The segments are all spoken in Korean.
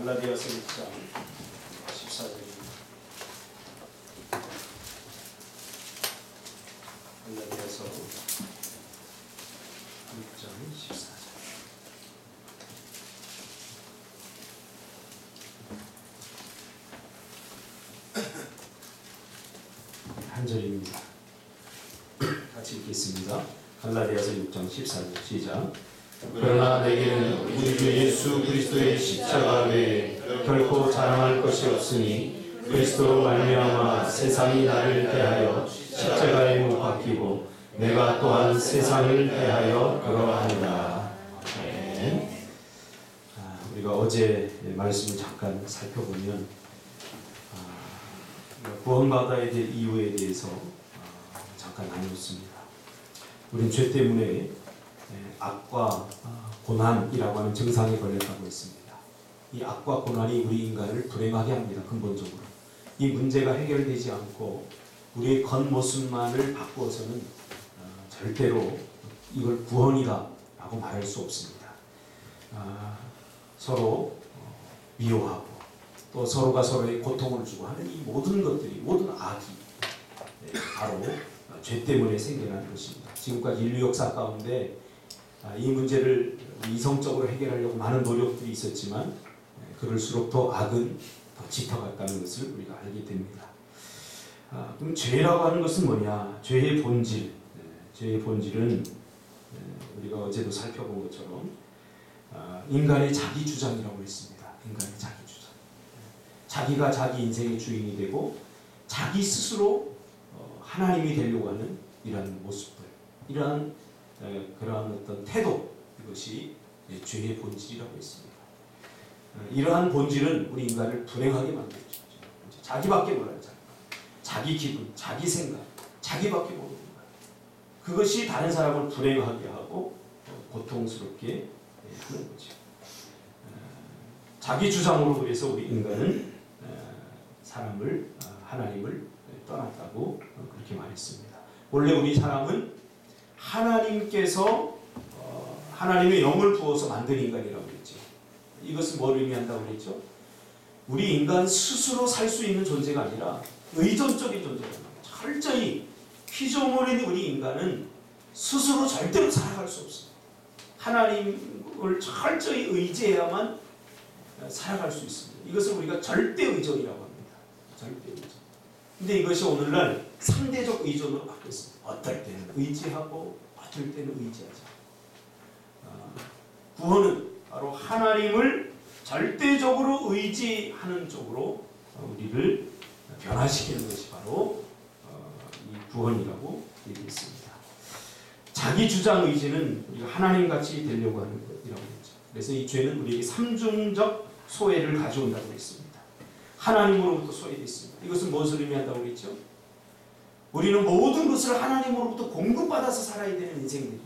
갈라디아서 6장 14절입니다. 갈라디아서 6장 14절. 한 절입니다. 같이 읽겠습니다. 갈라디아서 6장 14절 시작. 그러나 내게는 우리 주 예수 그리스도의 십자가 외에 결코 자랑할 것이 없으니 그리스도로 말미암아 세상이 나를 대하여 십자가에 못 박히고 내가 또한 세상을 대하여 그러하니라. 아멘. 우리가 어제 말씀을 잠깐 살펴보면 구원받아야 될 이유에 대해서 잠깐 나누었습니다. 우리는 죄 때문에 악과 고난이라고 하는 증상에 걸렸다고 했습니다. 이 악과 고난이 우리 인간을 불행하게 합니다. 근본적으로. 이 문제가 해결되지 않고 우리의 겉모습만을 바꾸어서는 절대로 이걸 구원이다 라고 말할 수 없습니다. 서로 미워하고 또 서로가 서로의 고통을 주고 하는 이 모든 것들이, 모든 악이 바로 죄 때문에 생겨난 것입니다. 지금까지 인류 역사 가운데 이 문제를 이성적으로 해결하려고 많은 노력들이 있었지만 그럴수록 더 악은 더 짙어갔다는 것을 우리가 알게 됩니다. 그럼 죄라고 하는 것은 뭐냐? 죄의 본질, 죄의 본질은 우리가 어제도 살펴본 것처럼 인간의 자기 주장이라고 했습니다. 인간의 자기 주장. 자기가 자기 인생의 주인이 되고 자기 스스로 하나님이 되려고 하는 이러한 모습들, 이러한 그러한 어떤 태도, 이것이 죄의 본질이라고 했습니다. 이러한 본질은 우리 인간을 불행하게 만들죠. 자기밖에 몰라요. 자기 기분, 자기 생각, 자기밖에 모르는 거예요. 그것이 다른 사람을 불행하게 하고 고통스럽게 하는 거죠. 자기 주장으로 그래서 우리 인간은 사람을, 하나님을 떠났다고 그렇게 말했습니다. 원래 우리 사람은 하나님께서 하나님의 영을 부어서 만든 인간이라고 그랬죠. 이것은 뭘 의미한다고 그랬죠? 우리 인간 스스로 살 수 있는 존재가 아니라 의존적인 존재입니다. 철저히 피조물인 우리 인간은 스스로 절대로 살아갈 수 없습니다. 하나님을 철저히 의지해야만 살아갈 수 있습니다. 이것을 우리가 절대 의존이라고 합니다. 절대 의존. 근데 이것이 오늘날 상대적 의존으로 바뀌었습니다. 어떨 때는 의지하고 어떨 때는 의지하지 않고. 구원은 바로 하나님을 절대적으로 의지하는 쪽으로 우리를 변화시키는 것이 바로 이 구원이라고 얘기했습니다. 자기 주장 의지는 우리가 하나님같이 되려고 하는 것이라고 했죠. 그래서 이 죄는 우리에게 삼중적 소외를 가져온다고 했습니다. 하나님으로부터 소외됐습니다. 이것은 무엇을 의미한다고 그랬죠? 우리는 모든 것을 하나님으로부터 공급받아서 살아야 되는 인생들입니다.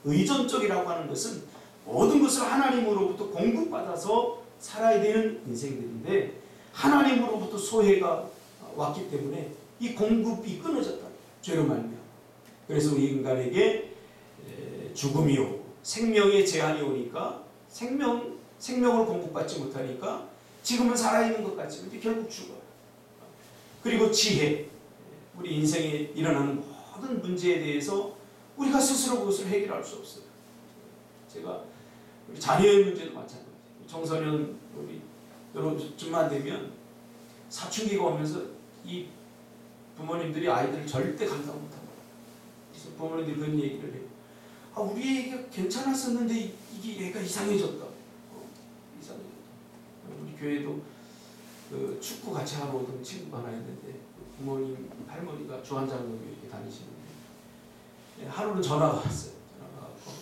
의존적이라고 하는 것은 모든 것을 하나님으로부터 공급받아서 살아야 되는 인생들인데 하나님으로부터 소외가 왔기 때문에 이 공급이 끊어졌다. 죄로 말미암아. 그래서 우리 인간에게 죽음이 오고 생명의 제한이 오니까 생명을 공급받지 못하니까 지금은 살아있는 것 같지만 결국 죽어요. 그리고 지혜, 우리 인생에 일어나는 모든 문제에 대해서 우리가 스스로 그것을 해결할 수 없어요. 제가 우리 자녀의 문제도 마찬가지예요. 청소년 우리 여러분쯤만 되면 사춘기가 오면서 이 부모님들이 아이들을 절대 감당 못합니다. 그래서 부모님들이 그런 얘기를 해요. 우리 애가 괜찮았었는데 이게 애가 이상해졌다. 이상해졌다. 우리 교회도 그 축구 같이 하러 오던 친구가 하나 있는데 부모님, 할머니가 주한장로교 이렇게 다니시는데 하루는 전화가 왔어요. 전화가 왔고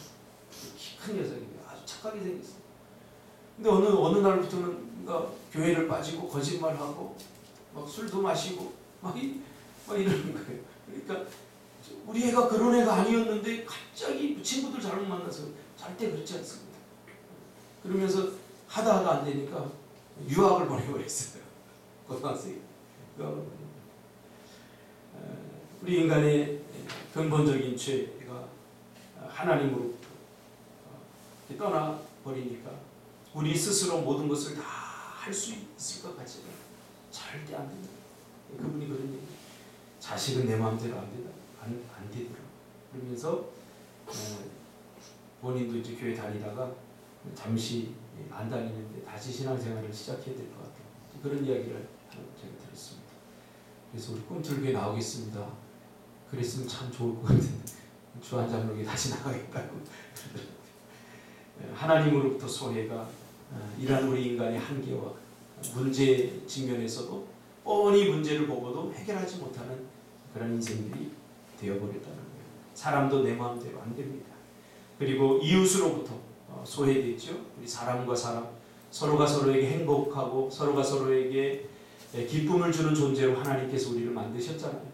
키 큰 여자인데 아주 착하게 생겼어요. 근데 어느 날부터는 교회를 빠지고 거짓말하고 막 술도 마시고 막 이러는 거예요. 그러니까 우리 애가 그런 애가 아니었는데 갑자기 친구들 잘못 만나서 절대 그렇지 않습니다. 그러면서 하다 안 되니까 유학을 보내버렸어요. 고등학생이. 유학을 보내버렸어요. 우리 인간의 근본적인 죄가 하나님으로부터 떠나버리니까 우리 스스로 모든 것을 다 할 수 있을 것 같지는 절대 안 된다. 그분이 그런 얘기. 자식은 내 마음대로 안 되더라. 그러면서 본인도 이제 교회 다니다가 잠시 안 다니는데 다시 신앙생활을 시작해야 될 것 같아요. 그런 이야기를 제가 들었습니다. 그래서 우리 꿈틀교회 나오겠습니다. 그랬으면 참 좋을 것 같은데 주한장로교회 다시 나가겠다고. 하나님으로부터 소외가 이런 우리 인간의 한계와 문제 측면에서도 뻔히 문제를 보고도 해결하지 못하는 그런 인생들이 되어버렸다는 거예요. 사람도 내 마음대로 안 됩니다. 그리고 이웃으로부터 소외됐죠. 우리 사람과 사람 서로가 서로에게 행복하고 서로가 서로에게 기쁨을 주는 존재로 하나님께서 우리를 만드셨잖아요.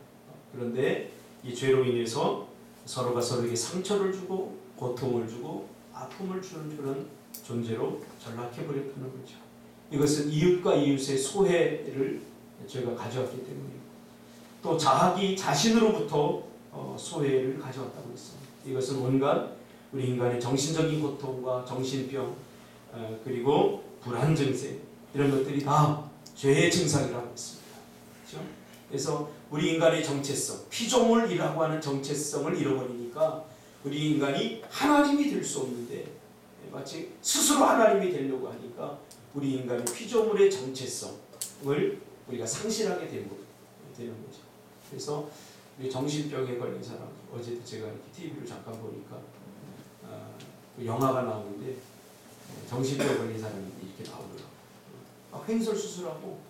그런데 이 죄로 인해서 서로가 서로에게 상처를 주고 고통을 주고 아픔을 주는 그런 존재로 전락해버렸다는 거죠. 이것은 이웃과 이웃의 소외를 죄가 가져왔기 때문이고 또 자기 자신으로부터 소외를 가져왔다고 했습니다. 이것은 온갖 우리 인간의 정신적인 고통과 정신병 그리고 불안 증세 이런 것들이 다 죄의 증상이라고 했습니다. 그렇죠? 그래서 우리 인간의 정체성, 피조물이라고 하는 정체성을 잃어버리니까 우리 인간이 하나님이 될 수 없는데 마치 스스로 하나님이 되려고 하니까 우리 인간의 피조물의 정체성을 우리가 상실하게 되는 거죠. 그래서 우리 정신병에 걸린 사람, 어제도 제가 이렇게 TV를 잠깐 보니까 영화가 나오는데 정신병에 걸린 사람이 이렇게 나오더라고요. 횡설 수술하고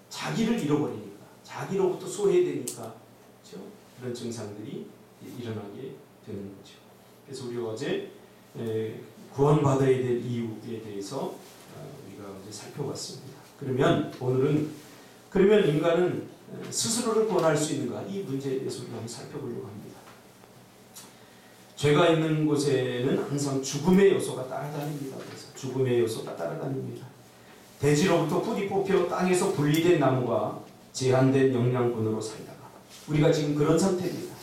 자기를 잃어버리니까, 자기로부터 소외되니까 그렇죠? 그런 증상들이 일어나게 되는 거죠. 그래서 우리가 어제 구원받아야 될 이유에 대해서 우리가 어제 살펴봤습니다. 그러면 오늘은 인간은 스스로를 구원할 수 있는가? 이 문제에 대해서 우리가 한번 살펴보려고 합니다. 죄가 있는 곳에는 항상 죽음의 요소가 따라다닙니다. 그래서 죽음의 요소가 따라다닙니다. 대지로부터 뿌리 뽑혀 땅에서 분리된 나무가 제한된 영양분으로 살다가 우리가 지금 그런 상태입니다.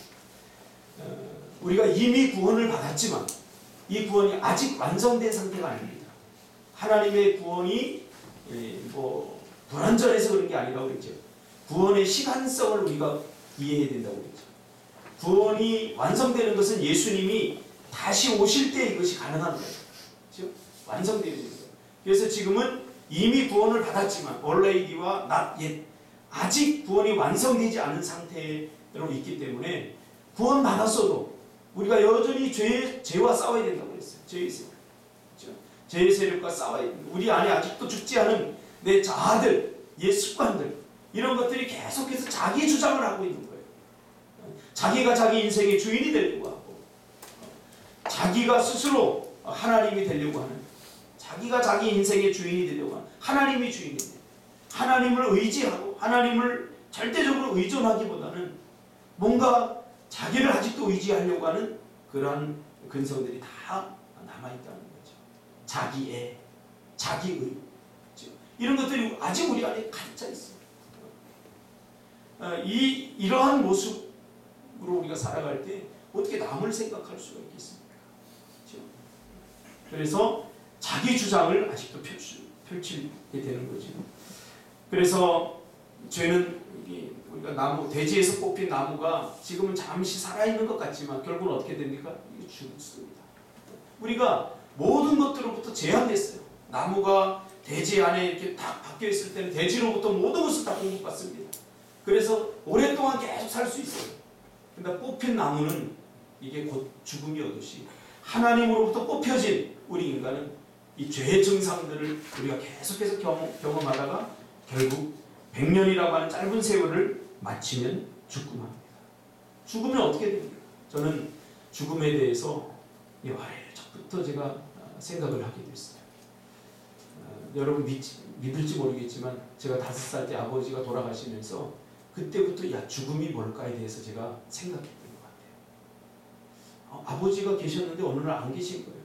우리가 이미 구원을 받았지만 이 구원이 아직 완성된 상태가 아닙니다. 하나님의 구원이 불완전해서 그런 게 아니라고 그랬죠. 구원의 시간성을 우리가 이해해야 된다고 그랬죠. 구원이 완성되는 것은 예수님이 다시 오실 때 이것이 가능한 거예요. 그렇죠? 완성되어야 됩니다. 그래서 지금은 이미 구원을 받았지만 already와 not yet 아직 구원이 완성되지 않은 상태로 있기 때문에 구원 받았어도 우리가 여전히 죄와 싸워야 된다고 그랬어요. 죄의 세력. 그렇죠? 죄의 세력과 싸워야 됩니다. 우리 안에 아직도 죽지 않은 내 자아들, 옛 습관들 이런 것들이 계속해서 자기 주장을 하고 있는 거예요. 자기가 자기 인생의 주인이 되려고 하고 자기가 스스로 하나님이 되려고 하는 자기가 자기 인생의 주인이 되려고 하는 하나님이 주인이 돼요. 하나님을 의지하고 하나님을 절대적으로 의존하기보다는 뭔가 자기를 아직도 의지하려고 하는 그러한 근성들이 다 남아있다는 거죠. 자기애, 자기의 그렇죠? 이런 것들이 아직 우리 안에 가득 차 있어요. 이러한 모습으로 우리가 살아갈 때 어떻게 남을 생각할 수가 있겠습니까? 그렇죠? 그래서 자기 주장을 아직도 펼치게 되는 거죠. 그래서 죄는 우리가 대지에서 뽑힌 나무가 지금은 잠시 살아있는 것 같지만 결국은 어떻게 됩니까? 이게 죽습니다. 우리가 모든 것들로부터 제한됐어요. 나무가 대지 안에 이렇게 딱 박혀 있을 때는 대지로부터 모든 것을 다 공급받습니다. 그래서 오랫동안 계속 살 수 있어요. 근데 뽑힌 나무는 이게 곧 죽음이 오듯이 하나님으로부터 뽑혀진 우리 인간은 이 죄의 증상들을 우리가 계속해서 경험하다가 결국 100년이라고 하는 짧은 세월을 마치면 죽고 맙니다. 죽으면 어떻게 됩니까? 저는 죽음에 대해서 어려서부터 제가 생각을 하게 됐어요. 여러분 믿을지 모르겠지만 제가 5살 때 아버지가 돌아가시면서 그때부터 죽음이 뭘까에 대해서 제가 생각했던 것 같아요. 아버지가 계셨는데 어느 날 안 계신 거예요.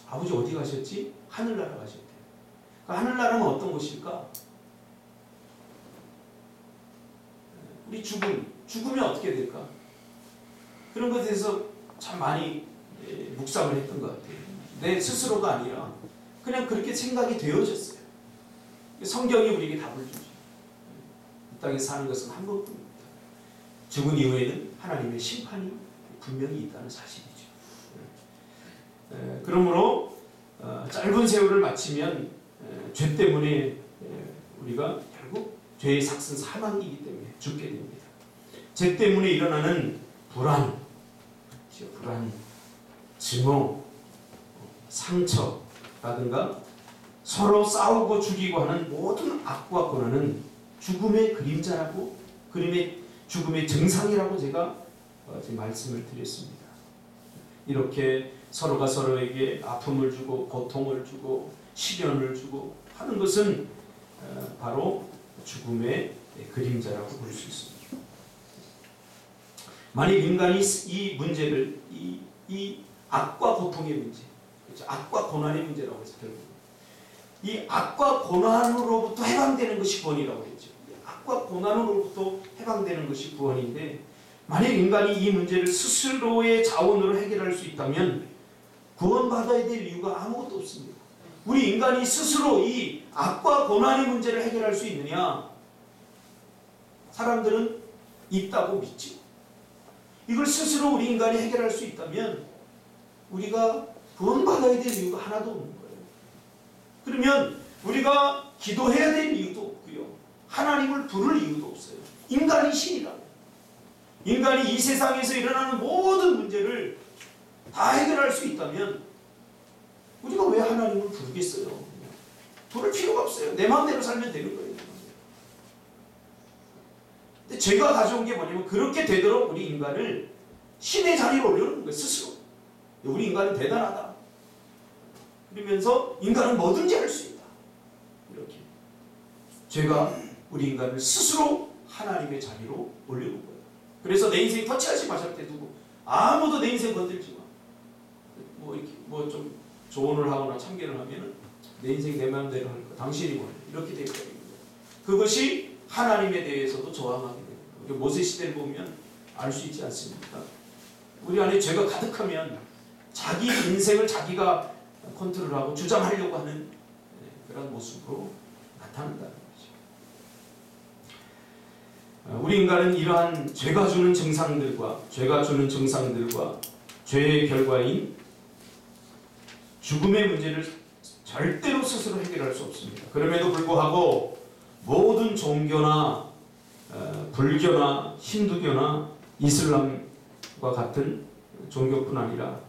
아버지 어디 가셨지? 하늘나라 가셨대요. 하늘나라는 어떤 곳일까? 우리 죽으면 어떻게 될까? 그런 것에 대해서 참 많이 묵상을 했던 것 같아요. 내 스스로가 아니라 그냥 그렇게 생각이 되어졌어요. 성경이 우리에게 답을 주죠. 이 땅에 사는 것은 한 번뿐입니다. 죽은 이후에는 하나님의 심판이 분명히 있다는 사실이죠. 그러므로 짧은 세월을 마치면 죄 때문에 우리가 결국 죄의 삭은 사망이기 때문에 죽게 됩니다. 죄 때문에 일어나는 불안, 증오, 상처라든가 서로 싸우고 죽이고 하는 모든 악과 고난은 죽음의 그림자라고, 죽음의 증상이라고 제가 말씀을 드렸습니다. 이렇게 서로가 서로에게 아픔을 주고 고통을 주고 시련을 주고 하는 것은 바로 죽음의 그림자라고 볼 수 있습니다. 만약 인간이 이 문제를 이 악과 고통의 문제, 그렇죠? 악과 고난의 문제라고 해서 결국 이 악과 고난으로부터 해방되는 것이 구원이라고 했죠. 악과 고난으로부터 해방되는 것이 구원인데, 만약 인간이 이 문제를 스스로의 자원으로 해결할 수 있다면 구원받아야 될 이유가 아무것도 없습니다. 우리 인간이 스스로 이 악과 고난의 문제를 해결할 수 있느냐? 사람들은 있다고 믿지. 이걸 스스로 우리 인간이 해결할 수 있다면 우리가 구원받아야 될 이유가 하나도 없는 거예요. 그러면 우리가 기도해야 될 이유도 없고요. 하나님을 부를 이유도 없어요. 인간이 신이라고. 인간이 이 세상에서 일어나는 모든 문제를 다 해결할 수 있다면 우리가 왜 하나님을 부르겠어요? 부를 필요가 없어요. 내 마음대로 살면 되는 거예요. 근데 죄가 가져온 게 뭐냐면, 그렇게 되도록 우리 인간을 신의 자리로 올려놓는 거예요. 스스로. 우리 인간은 대단하다. 그러면서 인간은 뭐든지 할 수 있다. 이렇게 죄가 우리 인간을 스스로 하나님의 자리로 올려놓은 거예요. 그래서 내 인생 터치하지 마실 때 두고 아무도 내 인생 건들지 마. 뭐 좀 조언을 하거나 참견을 하면은 내 인생 내 마음대로 할 거, 당신이 원해. 이렇게 되어 있거든요. 그것이 하나님에 대해서도 저항하게 됩니다. 우리 모세 시대를 보면 알 수 있지 않습니까? 우리 안에 죄가 가득하면 자기 인생을 자기가 컨트롤하고 주장하려고 하는 그런 모습으로 나타난다는 거죠. 우리 인간은 이러한 죄가 주는 증상들과 죄의 결과인 죽음의 문제를 절대로 스스로 해결할 수 없습니다. 그럼에도 불구하고 모든 종교나 불교나 힌두교나 이슬람과 같은 종교뿐 아니라,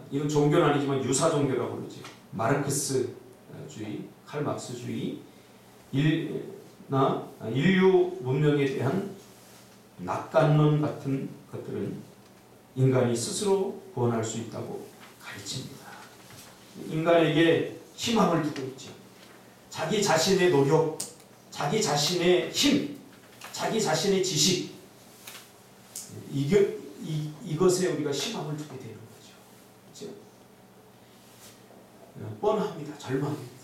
이건 종교는 아니지만 유사 종교라고 그러죠. 마르크스주의, 칼막스주의, 인류 문명에 대한 낙관론 같은 것들은 인간이 스스로 구원할 수 있다고 가르칩니다. 인간에게 희망을 두고 있죠. 자기 자신의 노력, 자기 자신의 힘, 자기 자신의 지식, 이것에 우리가 희망을 두게 되는 거죠. 그렇죠? 뻔합니다. 절망입니다.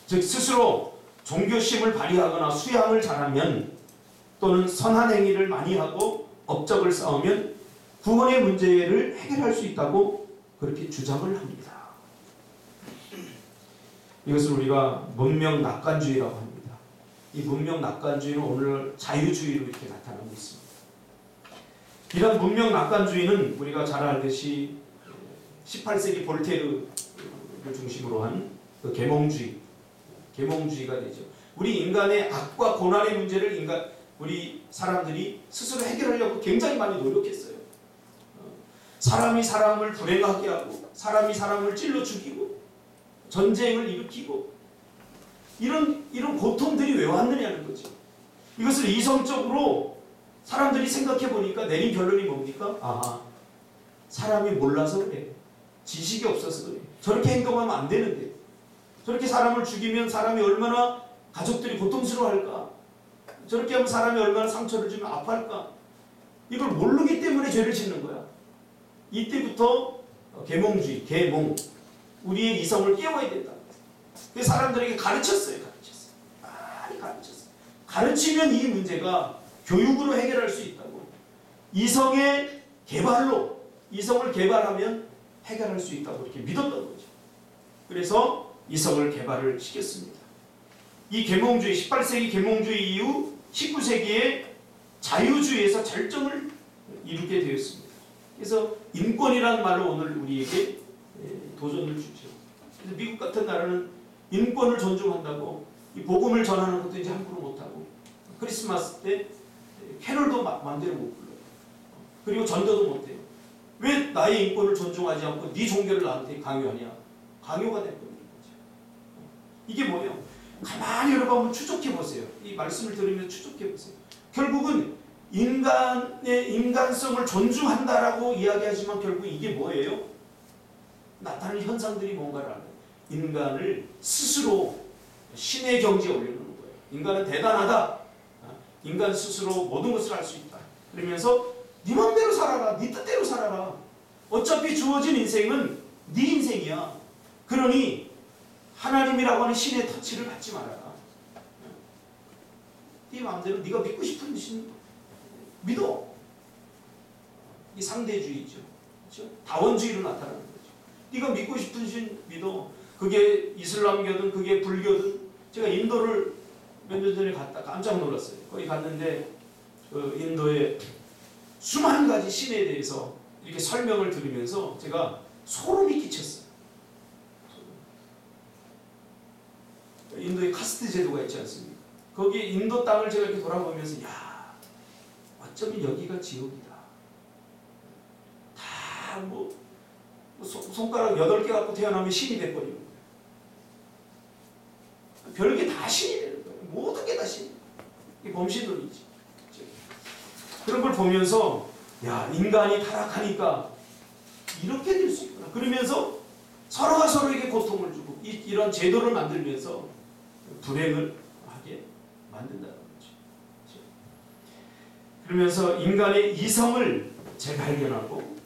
즉 스스로 종교심을 발휘하거나 수양을 잘하면, 또는 선한 행위를 많이 하고 업적을 쌓으면 구원의 문제를 해결할 수 있다고 그렇게 주장을 합니다. 이것을 우리가 문명 낙관주의라고 합니다. 이 문명 낙관주의는 오늘 자유주의로 이렇게 나타나고 있습니다. 이런 문명 낙관주의는 우리가 잘 알듯이 18세기 볼테르를 중심으로 한 그 계몽주의가 되죠. 우리 인간의 악과 고난의 문제를 우리 사람들이 스스로 해결하려고 굉장히 많이 노력했어요. 사람이 사람을 불행하게 하고, 사람이 사람을 찔러 죽이고, 전쟁을 일으키고, 이런 고통들이 왜 왔느냐는 거죠. 이것을 이성적으로 사람들이 생각해 보니까 내린 결론이 뭡니까? 아하, 사람이 몰라서 그래. 지식이 없어서 그래. 저렇게 행동하면 안 되는데, 저렇게 사람을 죽이면 사람이 얼마나, 가족들이 고통스러워할까? 저렇게 하면 사람이 얼마나 상처를 주면 아파할까? 이걸 모르기 때문에 죄를 짓는 거야. 이때부터 계몽주의, 우리의 이성을 깨워야 된다. 그래서 사람들에게 가르쳤어요. 많이 가르쳤어요. 가르치면 이 문제가 교육으로 해결할 수 있다고. 이성을 개발하면 해결할 수 있다고 이렇게 믿었던 거죠. 그래서 그래서 이성을 개발을 시켰습니다. 이 계몽주의, 18세기 계몽주의 이후 19세기에 자유주의에서 절정을 이루게 되었습니다. 그래서 인권이라는 말로 오늘 우리에게 도전을 주죠. 그래서 미국 같은 나라는 인권을 존중한다고 이 복음을 전하는 것도 이제 함부로 못하고 크리스마스 때 캐럴도 마음대로 못 불러요. 그리고 전도도 못해요. 왜 나의 인권을 존중하지 않고 네 종교를 나한테 강요하냐? 강요가 되는 거죠. 이게 뭐예요? 가만히 여러분 한번 추적해 보세요. 이 말씀을 들으면 추적해 보세요. 결국은 인간의 인간성을 존중한다라고 이야기하지만 결국 이게 뭐예요? 나타나는 현상들이 뭔가를 알아요. 인간을 스스로 신의 경지에 올려놓는 거예요. 인간은 대단하다. 인간 스스로 모든 것을 할 수 있다. 그러면서 네 맘대로 살아라. 네 뜻대로 살아라. 어차피 주어진 인생은 네 인생이야. 그러니 하나님이라고 하는 신의 터치를 받지 말아라. 네 마음대로 네가 믿고 싶은 신 믿어. 이 상대주의죠. 그렇죠? 다원주의로 나타나는 거죠. 네가 믿고 싶은 신 믿어. 그게 이슬람교든 그게 불교든. 제가 인도를 몇 년 전에 갔다 깜짝 놀랐어요. 거기 갔는데 그 인도의 수만 가지 신에 대해서 이렇게 설명을 들으면서 제가 소름이 끼쳤어요. 인도에 카스트 제도가 있지 않습니까? 거기 인도 땅을 제가 이렇게 돌아보면서 야, 어쩌면 여기가 지옥이다. 다 뭐 손가락 8개 갖고 태어나면 신이 돼버리는 거예요. 별게 다 신이 되는 거예요. 모든 게 다 신. 이게 범신론이지. 그런 걸 보면서 야, 인간이 타락하니까 이렇게 될 수 있구나. 그러면서 서로가 서로에게 고통을 주고 이런 제도를 만들면서 불행을 하게 만든다는 거죠. 그러면서 인간의 이성을 재발견하고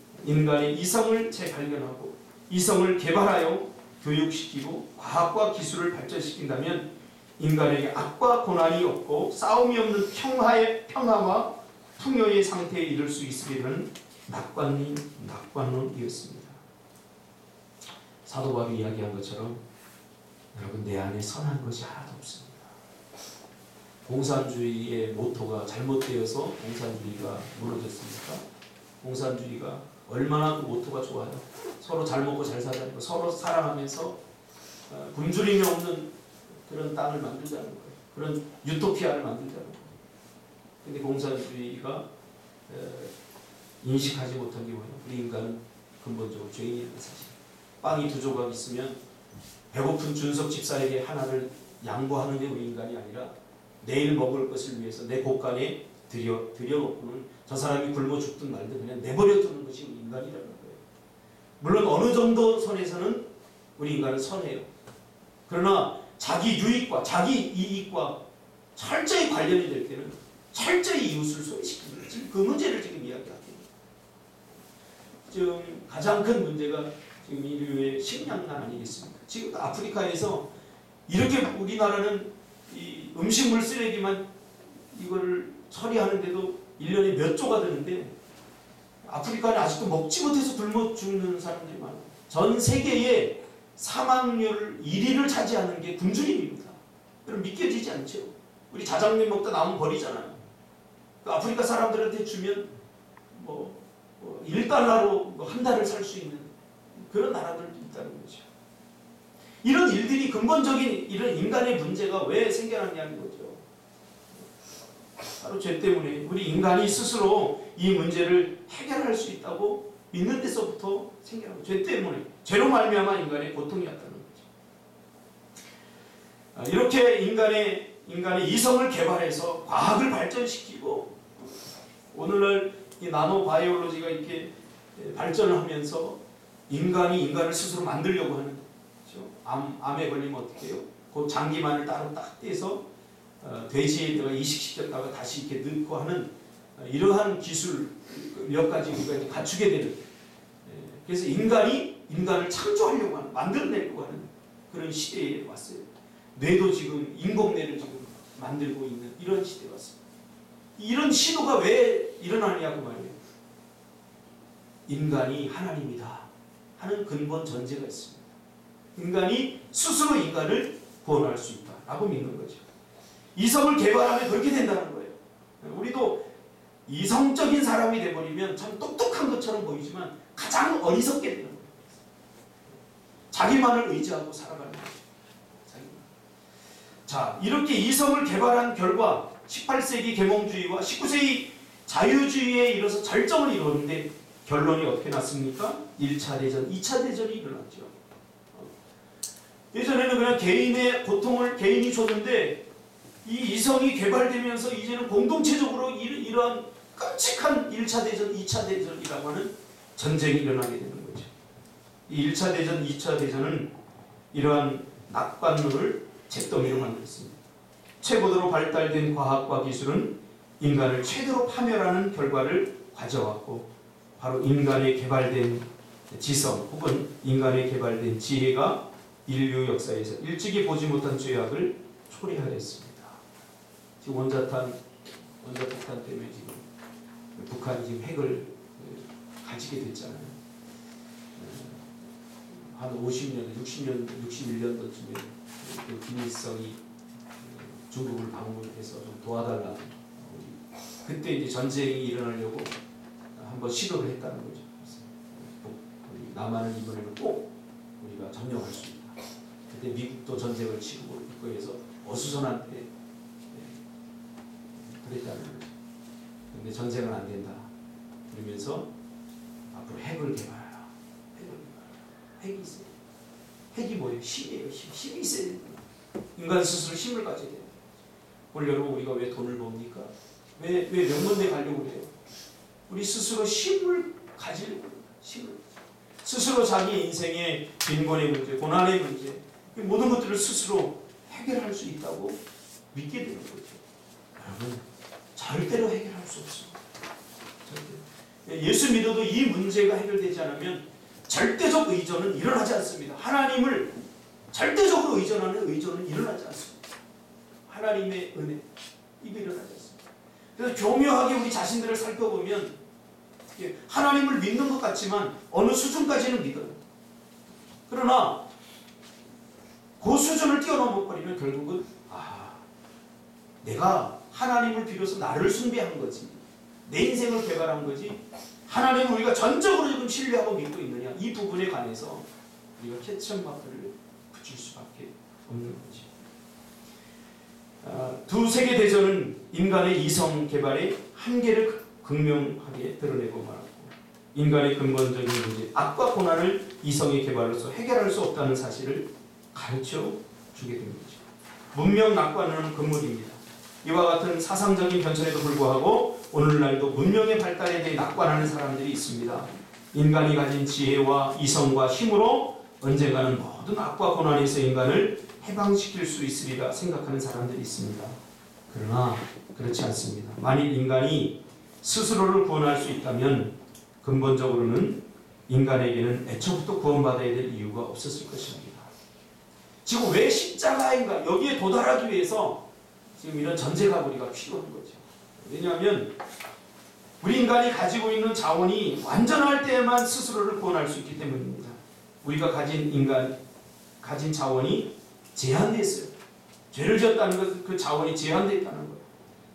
이성을 개발하여 교육시키고 과학과 기술을 발전시킨다면 인간에게 악과 고난이 없고 싸움이 없는 평화와 풍요의 상태에 이를 수 있게 되는 낙관론이었습니다. 사도 바울이 이야기한 것처럼 여러분 내 안에 선한 것이 하나도 없습니다. 공산주의의 모토가 잘못되어서 공산주의가 무너졌습니까? 공산주의가 얼마나 그 모토가 좋아요. 서로 잘 먹고 잘 살자는 거, 서로 사랑하면서 굶주림이 없는 그런 땅을 만들자는 거예요. 그런 유토피아를 만들자는 거예요. 근데 공산주의가 인식하지 못한 게 뭐예요? 우리 인간은 근본적으로 죄인이라는 사실. 빵이 2조각 있으면 배고픈 준석 집사에게 하나를 양보하는 게 우리 인간이 아니라 내일 먹을 것을 위해서 내 곳간에 들여놓고는 저 사람이 굶어 죽든 말든 그냥 내버려 두는 것이 우리 인간이라는 거예요. 물론 어느 정도 선에서는 우리 인간은 선해요. 그러나 자기 유익과 자기 이익과 철저히 관련이 될 때는 철저히 이웃을 소외시키는 거예요. 지금 그 문제를 지금 이야기합니다. 지금 가장 큰 문제가 지금 인류의 식량난 아니겠습니까? 지금 아프리카에서 이렇게 우리나라는 이 음식물 쓰레기만 이걸 처리하는데도 1년에 몇 조가 되는데 아프리카는 아직도 먹지 못해서 굶어 죽는 사람들이 많아요. 전 세계의 사망률 1위를 차지하는 게 굶주림입니다. 그럼 믿겨지지 않죠. 우리 자장면 먹다 남은 버리잖아요. 그 아프리카 사람들한테 주면 $1로 한 달을 살 수 있는 그런 나라들도 있다는 거죠. 이런 일들이 근본적인 이런 인간의 문제가 왜 생겨났냐는 거죠. 바로 죄 때문에 우리 인간이 스스로 이 문제를 해결할 수 있다고 믿는 데서부터 생겨난 거죠. 죄 때문에. 죄로 말미암아 인간의 고통이었다는 거죠. 이렇게 인간의 이성을 개발해서 과학을 발전시키고 오늘날 이 나노 바이올로지가 이렇게 발전을 하면서 인간이 인간을 스스로 만들려고 하는 거죠. 암에 걸리면 어떻게 해요? 그 장기만을 따로 딱 떼서 돼지에다가 이식시켰다가 다시 이렇게 넣고 하는 이러한 기술 몇 가지 우리가 갖추게 되는. 그래서 인간을 창조하려고 하는, 만들어내려고 하는 그런 시대에 왔어요. 뇌도 지금 인공뇌를 지금 만들고 있는 이런 시대에 왔습니다. 이런 시도가 왜 일어나냐고 말이에요. 인간이 하나님이다 하는 근본 전제가 있습니다. 인간이 스스로 인간을 구원할 수 있다라고 믿는 거죠. 이성을 개발하면 그렇게 된다는 거예요. 우리도 이성적인 사람이 돼버리면 참 똑똑한 것처럼 보이지만 가장 어리석게 되는 거예요. 자기만을 의지하고 살아가는 거죠. 자, 이렇게 이성을 개발한 결과 18세기 계몽주의와 19세기 자유주의에 이르러서 절정을 이루었는데 결론이 어떻게 났습니까? 1차 대전, 2차 대전이 일어났죠. 예전에는 그냥 개인의 고통을 개인이 줬는데 이 이성이 개발되면서 이제는 공동체적으로 이러한 끔찍한 1차 대전, 2차 대전이라고 하는 전쟁이 일어나게 되는 거죠. 이 1차 대전, 2차 대전은 이러한 낙관론을 잿더미로 만들었습니다. 최고도로 발달된 과학과 기술은 인간을 최대로 파멸하는 결과를 가져왔고 바로 인간의 개발된 지성 혹은 인간의 개발된 지혜가 인류 역사에서 일찍이 보지 못한 죄악을 초래하였습니다. 지금 원자탄 때문에 지금 북한이 지금 핵을 가지게 됐잖아요. 한 50년, 61년도쯤에 그 김일성이 중국을 방문해서 좀 도와달라. 그때 이제 전쟁이 일어나려고 한번 시도를 했다는 거죠. 우리 남한을 이번에는 꼭 우리가 점령할 수 있다. 그때 미국도 전쟁을 치고 있고 해서 어수선한테 그랬다는 거죠. 근데 전쟁은 안 된다. 그러면서 앞으로 핵을 개발하라. 핵이 있어요. 핵이 뭐예요? 힘이에요. 힘이 있어야 됩니다. 인간 스스로 힘을 가져야 돼요. 오늘 여러분 우리가 왜 돈을 법니까? 왜 명문대 가려고 그래요? 우리 스스로 힘을 가지려고 합니다. 힘을. 스스로 자기 인생의 빈곤의 문제, 고난의 문제, 모든 것들을 스스로 해결할 수 있다고 믿게 되는 거죠. 여러분, 절대로 해결할 수 없습니다. 절대. 예수 믿어도 이 문제가 해결되지 않으면 절대적 의존은 일어나지 않습니다. 하나님을 절대적으로 의존하는 의존은 일어나지 않습니다. 하나님의 은혜, 이거 일어나지 않습니다. 그래서 교묘하게 우리 자신들을 살펴보면 하나님을 믿는 것 같지만 어느 수준까지는 믿어요. 그러나 그 수준을 뛰어넘어 버리면 결국은 내가 하나님을 비로소 나를 숭배한 거지, 내 인생을 개발한 거지, 하나님을 우리가 전적으로 지금 신뢰하고 믿고 있느냐, 이 부분에 관해서 우리가 캐치마크를 붙일 수밖에 없는 거지. 두 세계 대전은 인간의 이성 개발의 한계를 극명하게 드러내고 말았고, 인간의 근본적인 문제, 악과 고난을 이성의 개발로서 해결할 수 없다는 사실을 가르쳐 주게 된 거죠. 문명 낙관론은 금물입니다. 이와 같은 사상적인 변천에도 불구하고 오늘날도 문명의 발달에 대해 낙관하는 사람들이 있습니다. 인간이 가진 지혜와 이성과 힘으로 언젠가는 모든 악과 고난에서 인간을 해방시킬 수 있으리라 생각하는 사람들이 있습니다. 그러나 그렇지 않습니다. 만일 인간이 스스로를 구원할 수 있다면 근본적으로는 인간에게는 애초부터 구원받아야 될 이유가 없었을 것입니다. 지금 왜 십자가인가? 여기에 도달하기 위해서 지금 이런 전제가 우리가 필요한 거죠. 왜냐하면 우리 인간이 가지고 있는 자원이 완전할 때만 스스로를 구원할 수 있기 때문입니다. 우리가 가진 자원이 제한됐어요. 죄를 지었다는 것은 그 자원이 제한됐다는 거예요.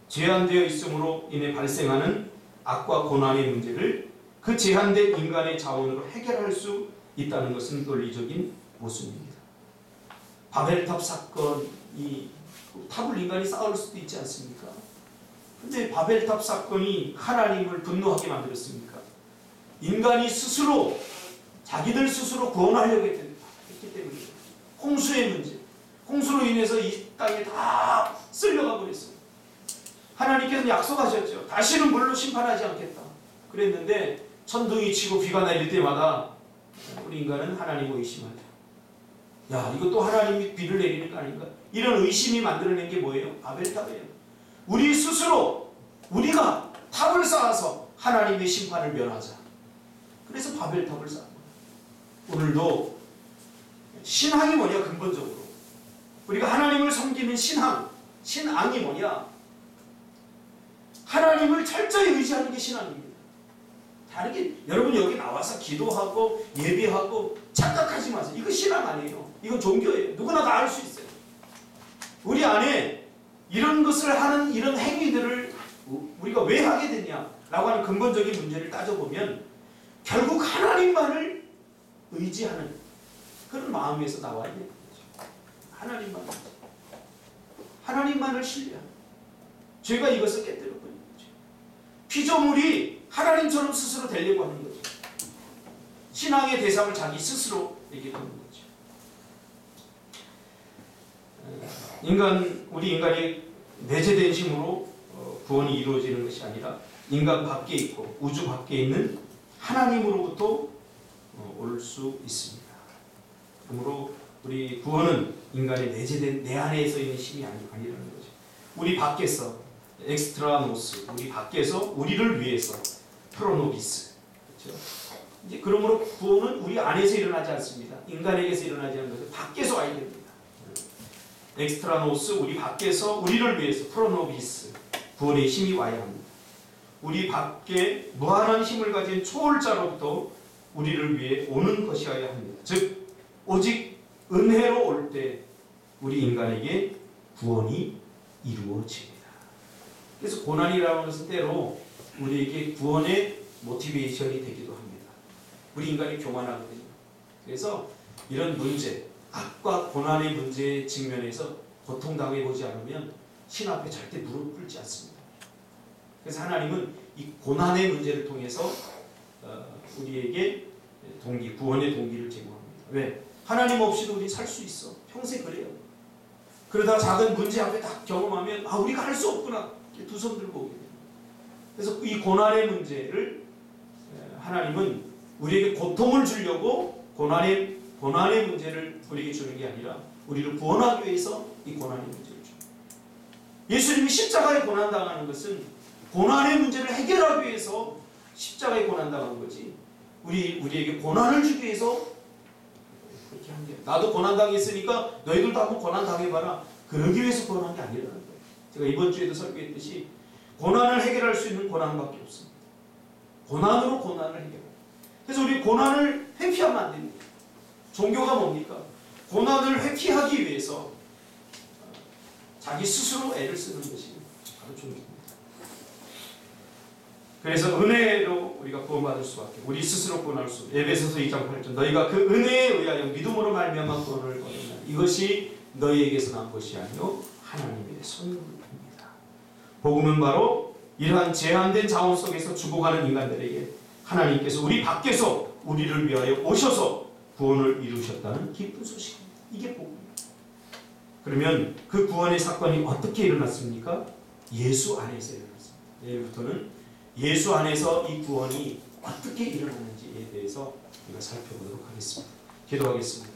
제한되어 있음으로 인해 발생하는 악과 고난의 문제를 그 제한된 인간의 자원으로 해결할 수 있다는 것은 논리적인 모순입니다. 바벨탑 사건이 탑을 인간이 쌓을 수도 있지 않습니까? 근데 바벨탑 사건이 하나님을 분노하게 만들었습니까? 인간이 스스로 자기들 스스로 구원하려고 했기 때문에 홍수의 문제, 홍수로 인해서 이 땅에 다 쓸려가 버렸어요. 하나님께서는 약속하셨죠. 다시는 물로 심판하지 않겠다. 그랬는데 천둥이 치고 비가 내릴 때마다 우리 인간은 하나님을 의심하죠. 야, 이것도 하나님이 비를 내리는 거 아닌가? 이런 의심이 만들어낸 게 뭐예요? 바벨탑이에요. 우리 스스로 우리가 탑을 쌓아서 하나님의 심판을 면하자. 그래서 바벨탑을 쌓은 거예요. 오늘도 신앙이 뭐냐? 근본적으로 우리가 하나님을 섬기는 신앙이 뭐냐? 하나님을 철저히 의지하는 게 신앙입니다. 다른 게 여러분 여기 나와서 기도하고 예배하고 착각하지 마세요. 이거 신앙 아니에요. 이건 종교예요. 누구나 다 할 수 있어요. 우리 안에 이런 것을 하는 이런 행위들을 우리가 왜 하게 되냐라고 하는 근본적인 문제를 따져보면 결국 하나님만을 의지하는 그런 마음에서 나와야 되는 거죠. 하나님만을 신뢰하는. 죄가 이것을 깨뜨려버리는 거죠. 피조물이 하나님처럼 스스로 되려고 하는 거죠. 신앙의 대상을 자기 스스로 이렇게 하는 거죠. 우리 인간이 내재된 힘으로 구원이 이루어지는 것이 아니라 인간 밖에 있고 우주 밖에 있는 하나님으로부터 올 수 있습니다. 그러므로 우리 구원은 인간의 내재된 내 안에서 있는 힘이 아니라는 거죠. 우리 밖에서 엑스트라노스, 우리 밖에서 우리를 위해서 프로노비스, 그렇죠? 이제 그러므로 구원은 우리 안에서 일어나지 않습니다. 인간에게서 일어나지 않는 것은 밖에서 와야 됩니다. 엑스트라노스, 우리 밖에서 우리를 위해서 프로노비스, 구원의 힘이 와야 합니다. 우리 밖에 무한한 힘을 가진 초월자로부터 우리를 위해 오는 것이어야 합니다. 즉 오직 은혜로 올 때 우리 인간에게 구원이 이루어집니다. 그래서 고난이라는 것은 때로 우리에게 구원의 모티베이션이 되기도 합니다. 우리 인간이 교만하거든요. 그래서 이런 문제, 악과 고난의 문제에 직면해서 고통당해보지 않으면 신 앞에 절대 무릎 꿇지 않습니다. 그래서 하나님은 이 고난의 문제를 통해서 우리에게 구원의 동기를 제공합니다. 왜? 하나님 없이도 우리 살 수 있어. 평생 그래요. 그러다가 작은 문제 앞에 딱 경험하면 우리가 할 수 없구나. 두 손 들고 오게 됩니다. 그래서 이 고난의 문제를 하나님은 우리에게 고통을 주려고 고난의 문제를 우리에게 주는 게 아니라 우리를 구원하기 위해서 이 고난의 문제를 줍니다. 예수님이 십자가에 고난당하는 것은 고난의 문제를 해결하기 위해서 십자가에 고난당한 거지 우리에게 고난을 주기 위해서 그렇게 한 거예요. 나도 고난당했으니까 너희들도 한번 고난당해봐라. 그러기 위해서 고난한 게 아니라는 거예요. 제가 이번 주에도 설교했듯이 고난을 해결할 수 있는 고난밖에 없습니다. 고난으로 고난을 해결합니다. 그래서 우리 고난을 회피하면 안 됩니다. 종교가 뭡니까? 고난을 회피하기 위해서 자기 스스로 애를 쓰는 것이 바로 종교입니다. 그래서 은혜로 우리가 구원받을 수밖에, 우리 스스로 구원할 수. 에베소서 2장 8절 너희가 그 은혜에 의하여 믿음으로 말미암아 구원을 얻었나니 이것이 너희에게서 난 것이 아니요 하나님의 선물입니다. 복음은 바로 이러한 제한된 자원 속에서 죽어가는 인간들에게 하나님께서 우리 밖에서 우리를 위하여 오셔서 구원을 이루셨다는 기쁜 소식입니다. 이게 복음입니다. 그러면 그 구원의 사건이 어떻게 일어났습니까? 예수 안에서 일어났습니다. 내일부터는 예수 안에서 이 구원이 어떻게 일어나는지에 대해서 우리가 살펴보도록 하겠습니다. 기도하겠습니다.